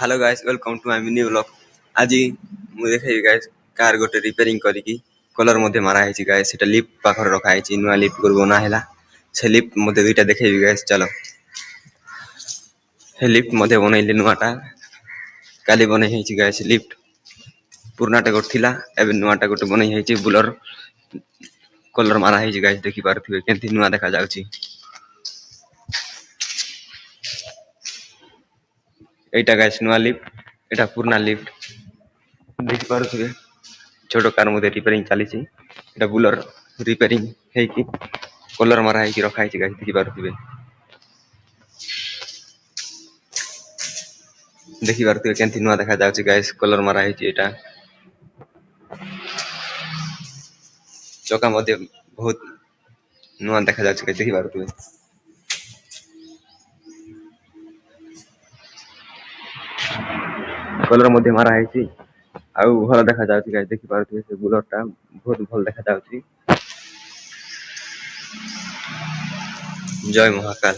Hello guys welcome to my mini vlog. आज मु देखेबी गाइस कार गोटे रिपेयरिंग करिकी कलर मध्ये मारा है गाइस। सेटा लिफ्ट पाखर रखा है नुआ लिफ्ट कर बना हैला। से लिफ्ट मध्ये दुईटा देखेबी गाइस। चलो हे लिफ्ट मध्ये बनैले नुआटा काली बनै है गाइस। लिफ्ट पुरनाटा गोट थिला एबे नुआटा गोटे बनै है बुलर कलर मारा है गाइस। देखि पारथिबे केंति नुआ देखा जाउची। एटा गाइस नुआ लिफ्ट एटा पुरना लिफ्ट देखि पारथिबे। छोटो कार मध्ये रिपेयरिंग चली एटा बुलर रिपेयरिंग है कि कलर मारा है कि रखा है गाइस। देखि पारथिबे केंति नुआ देखा जाउची गाइस। कलर मारा है एटा चका मध्ये बहुत नुआ देखा जाउची गाइस। देखि पारथिबे कलर मध्ये मारा है आउ भल देखा जाउची गाइस। देखि पारथिबे से बुलरटा बहुत भल देखा जाउची। जय महाकाल।